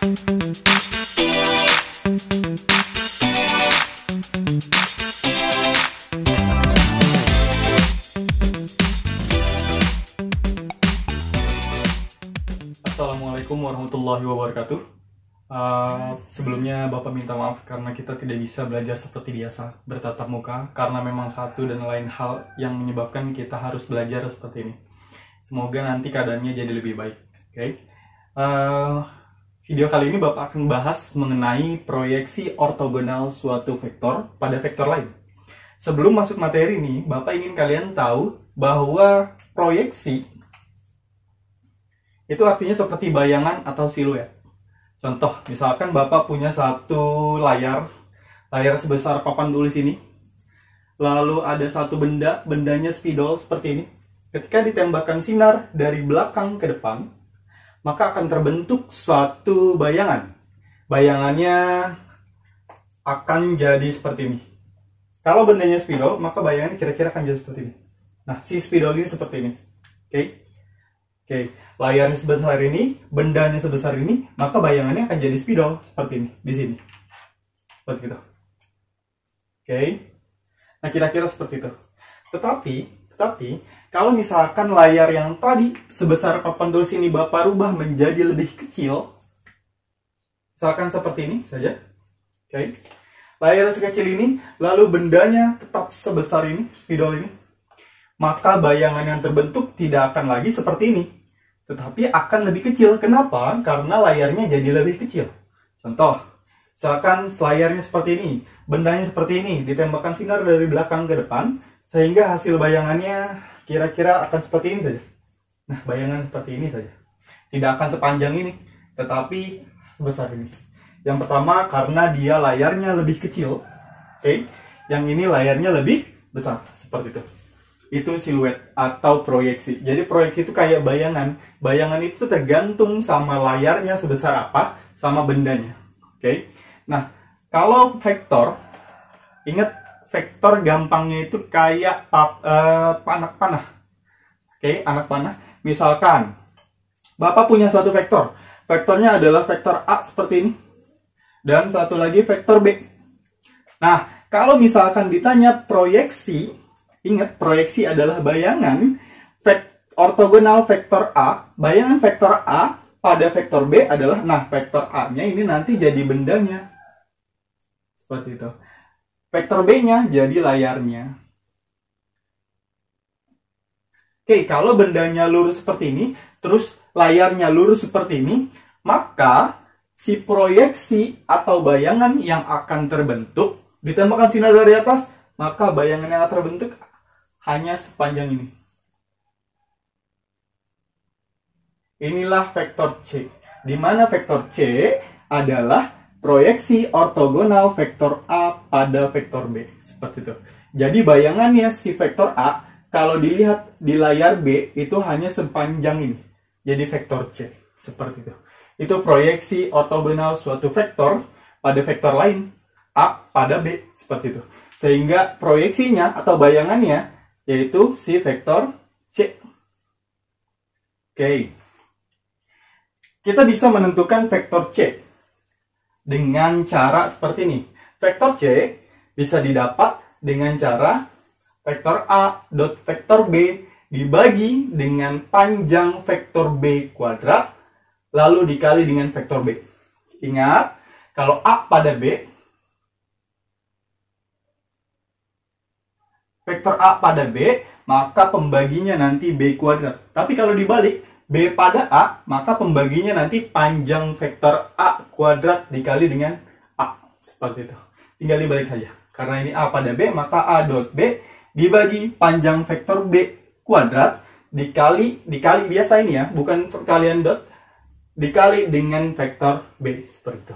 Assalamualaikum warahmatullahi wabarakatuh. Sebelumnya Bapak minta maaf karena kita tidak bisa belajar seperti biasa, bertatap muka, karena memang satu dan lain hal yang menyebabkan kita harus belajar seperti ini. Semoga nanti keadaannya jadi lebih baik. Oke. Video kali ini Bapak akan bahas mengenai proyeksi ortogonal suatu vektor pada vektor lain. Sebelum masuk materi ini, Bapak ingin kalian tahu bahwa proyeksi itu artinya seperti bayangan atau siluet. Contoh, misalkan Bapak punya satu layar sebesar papan tulis ini. Lalu ada satu bendanya spidol seperti ini. Ketika ditembakkan sinar dari belakang ke depan, maka akan terbentuk suatu bayangan. Bayangannya akan jadi seperti ini. Kalau bendanya spidol, maka bayangannya kira-kira akan jadi seperti ini. Nah, si spidol ini seperti ini. Oke. Layarnya sebesar ini, bendanya sebesar ini, maka bayangannya akan jadi spidol seperti ini di sini. Seperti itu. Oke. Nah, kira-kira seperti itu. Tetapi kalau misalkan layar yang tadi sebesar papan tulis ini Bapak rubah menjadi lebih kecil, misalkan seperti ini saja. Oke. Layar sekecil ini, lalu bendanya tetap sebesar ini, spidol ini, maka bayangan yang terbentuk tidak akan lagi seperti ini, tetapi akan lebih kecil. Kenapa? Karena layarnya jadi lebih kecil. Contoh, misalkan layarnya seperti ini, bendanya seperti ini, ditembakkan sinar dari belakang ke depan, sehingga hasil bayangannya kira-kira akan seperti ini saja. Nah, bayangan seperti ini saja. Tidak akan sepanjang ini, tetapi sebesar ini. Yang pertama, karena dia layarnya lebih kecil. Oke. Yang ini layarnya lebih besar, seperti itu. Itu siluet atau proyeksi. Jadi proyeksi itu kayak bayangan. Bayangan itu tergantung sama layarnya sebesar apa, sama bendanya. Oke. Nah, kalau vektor, ingat vektor gampangnya itu kayak anak panah. Oke, anak panah. Misalkan Bapak punya suatu vektor. Vektornya adalah vektor A seperti ini. Dan satu lagi vektor B. Nah, kalau misalkan ditanya proyeksi, ingat, proyeksi adalah bayangan ortogonal vektor A. Bayangan vektor A pada vektor B adalah, nah, vektor A-nya ini nanti jadi bendanya. Seperti itu. Vektor B-nya jadi layarnya. Oke, kalau bendanya lurus seperti ini, terus layarnya lurus seperti ini, maka si proyeksi atau bayangan yang akan terbentuk, ditembakkan sinar dari atas, maka bayangan yang akan terbentuk hanya sepanjang ini. Inilah vektor C. Di mana vektor C adalah proyeksi ortogonal vektor A pada vektor B. Seperti itu. Jadi bayangannya si vektor A, kalau dilihat di layar B, itu hanya sepanjang ini. Jadi vektor C. Seperti itu. Itu proyeksi ortogonal suatu vektor pada vektor lain. A pada B. Seperti itu. Sehingga proyeksinya atau bayangannya yaitu si vektor C. Oke. Kita bisa menentukan vektor C dengan cara seperti ini. Vektor C bisa didapat dengan cara vektor A dot vektor B dibagi dengan panjang vektor B kuadrat lalu dikali dengan vektor B. Ingat, kalau A pada B, vektor A pada B, maka pembaginya nanti B kuadrat. Tapi kalau dibalik, B pada A, maka pembaginya nanti panjang vektor A kuadrat dikali dengan A. Seperti itu. Tinggal dibalik saja. Karena ini A pada B, maka A dot B dibagi panjang vektor B kuadrat dikali biasa ini ya, bukan perkalian dot, dikali dengan vektor B. Seperti itu.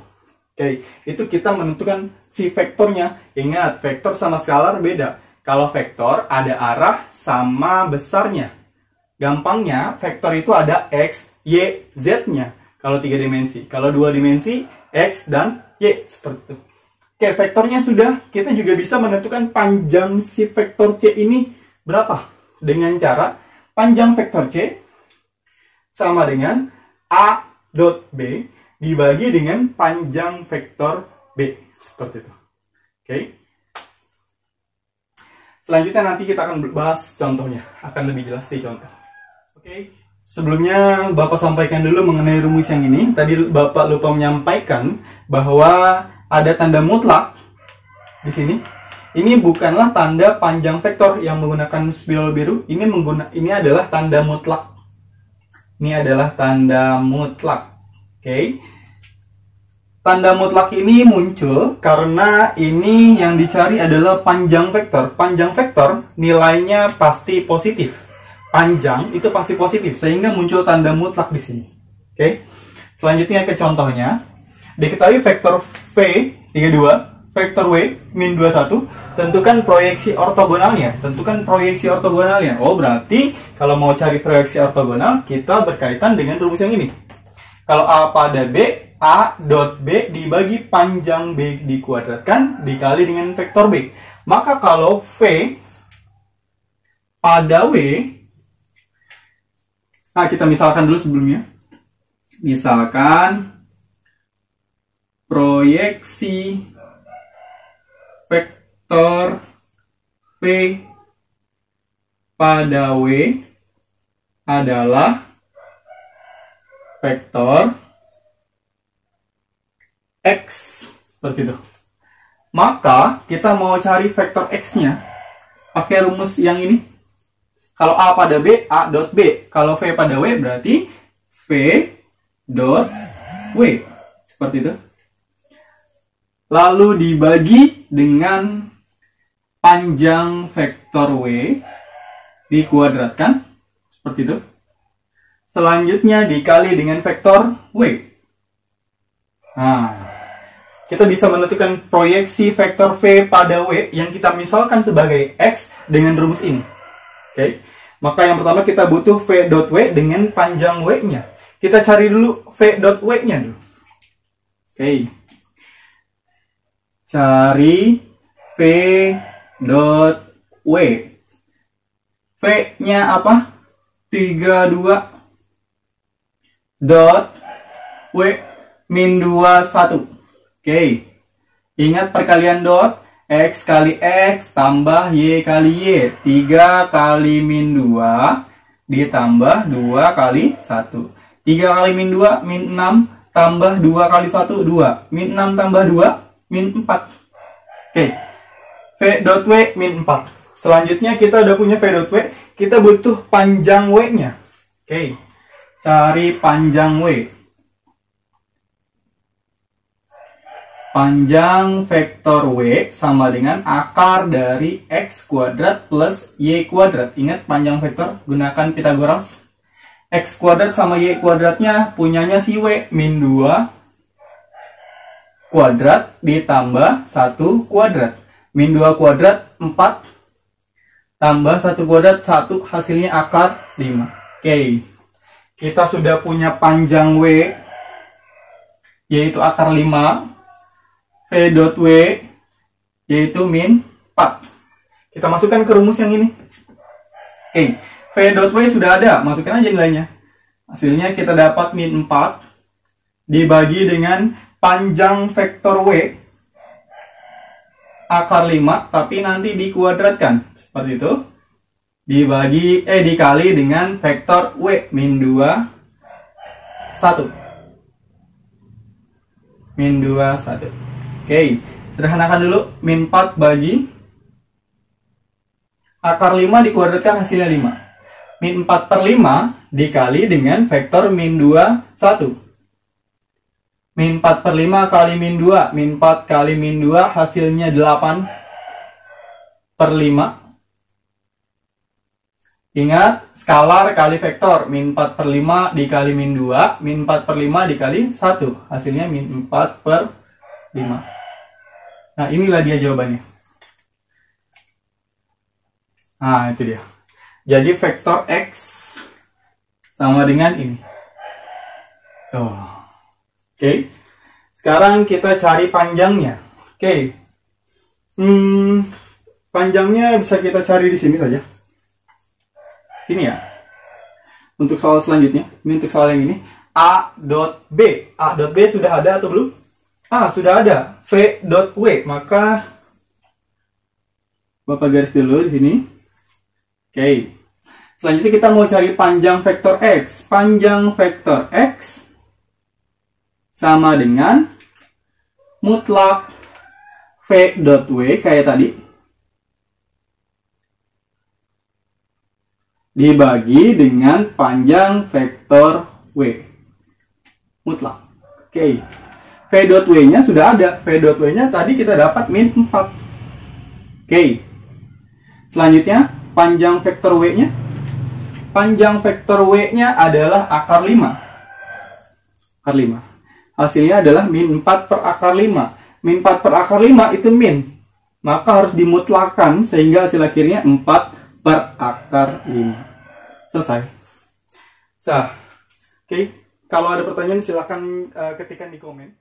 Oke, itu kita menentukan si vektornya. Ingat, vektor sama skalar beda. Kalau vektor ada arah sama besarnya. Gampangnya, vektor itu ada X, Y, Z-nya. Kalau 3 dimensi. Kalau 2 dimensi, X dan Y. Seperti itu. Oke, vektornya sudah. Kita juga bisa menentukan panjang si vektor C ini berapa. Dengan cara panjang vektor C sama dengan A dot B dibagi dengan panjang vektor B. Seperti itu. Oke. Selanjutnya nanti kita akan bahas contohnya. Akan lebih jelas di contoh. Oke. Sebelumnya Bapak sampaikan dulu mengenai rumus yang ini. Tadi Bapak lupa menyampaikan bahwa ada tanda mutlak di sini. Ini bukanlah tanda panjang vektor yang menggunakan spidol biru. Ini adalah tanda mutlak. Ini adalah tanda mutlak. Oke. Tanda mutlak ini muncul karena ini yang dicari adalah panjang vektor. Panjang vektor nilainya pasti positif. Panjang itu pasti positif, sehingga muncul tanda mutlak di sini. Oke. Selanjutnya ke contohnya. Diketahui vektor V 32, vektor W min 21, tentukan proyeksi ortogonalnya. Tentukan proyeksi ortogonalnya. Oh, berarti kalau mau cari proyeksi ortogonal, kita berkaitan dengan rumus yang ini. Kalau A pada B, A dot B dibagi panjang B dikuadratkan dikali dengan vektor B. Maka kalau V pada W, nah, kita misalkan dulu sebelumnya. Misalkan proyeksi vektor V pada W adalah vektor X. Seperti itu. Maka kita mau cari vektor X-nya pakai rumus yang ini. Kalau A pada B, A dot B. Kalau V pada W, berarti V dot W. Seperti itu. Lalu dibagi dengan panjang vektor W dikuadratkan. Seperti itu. Selanjutnya dikali dengan vektor W. Nah, kita bisa menentukan proyeksi vektor V pada W yang kita misalkan sebagai X dengan rumus ini. Oke, maka yang pertama kita butuh V dot W dengan panjang W-nya. Kita cari dulu V dot W-nya dulu. Oke. Cari V dot W. V-nya apa? 32 dot W min 21. Oke. Ingat perkalian dot. X kali X tambah Y kali Y. 3 kali min 2 ditambah 2 kali 1. 3 kali min 2 min 6 tambah 2 kali 1 2. Min 6 tambah 2 min 4. Oke. V dot W min 4. Selanjutnya kita udah punya V dot W. Kita butuh panjang W-nya. Oke. Cari panjang W. Panjang vektor W sama dengan akar dari X kuadrat plus Y kuadrat. Ingat panjang vektor, gunakan Pythagoras. X kuadrat sama Y kuadratnya punyanya si W, min 2 kuadrat ditambah 1 kuadrat. Min 2 kuadrat 4 tambah 1 kuadrat 1, hasilnya akar 5. Oke. Kita sudah punya panjang W yaitu akar 5. V dot W yaitu min 4. Kita masukkan ke rumus yang ini. Oke, V dot W sudah ada, masukkan aja nilainya. Hasilnya kita dapat min 4 dibagi dengan panjang vektor W akar 5, tapi nanti dikuadratkan. Seperti itu. Dikali dengan vektor W min 2 1. Min 2 1. Oke, sederhanakan dulu. Min 4 bagi akar 5 dikuadratkan hasilnya 5. Min 4 per 5 dikali dengan vektor min 2 1. Min 4 per 5 kali min 2. Min 4 kali min 2 hasilnya 8 per 5. Ingat, skalar kali vektor. Min 4 per 5 dikali min 2. Min 4 per 5 dikali 1. Hasilnya min 4 per 5. Nah, inilah dia jawabannya. Nah, itu dia. Jadi vektor X sama dengan ini. Oke. Sekarang kita cari panjangnya. Oke. Panjangnya bisa kita cari di sini saja. Sini ya. Untuk soal selanjutnya, ini untuk soal yang ini. A dot B. A dot B sudah ada atau belum? Sudah ada. V dot W. Maka Bapak garis dulu di sini. Oke. Selanjutnya kita mau cari panjang vektor X. Panjang vektor X sama dengan mutlak V dot W kayak tadi dibagi dengan panjang vektor W mutlak. Oke. V dot W nya sudah ada. V dot W nya tadi kita dapat min 4. Oke. Selanjutnya panjang vektor W nya. Panjang vektor W nya adalah akar 5. Akar 5. Hasilnya adalah min 4 per akar 5. Min 4 per akar 5 itu min. Maka harus dimutlakan sehingga hasil akhirnya 4 per akar 5. Selesai. Oke. Kalau ada pertanyaan silakan ketikkan di komen.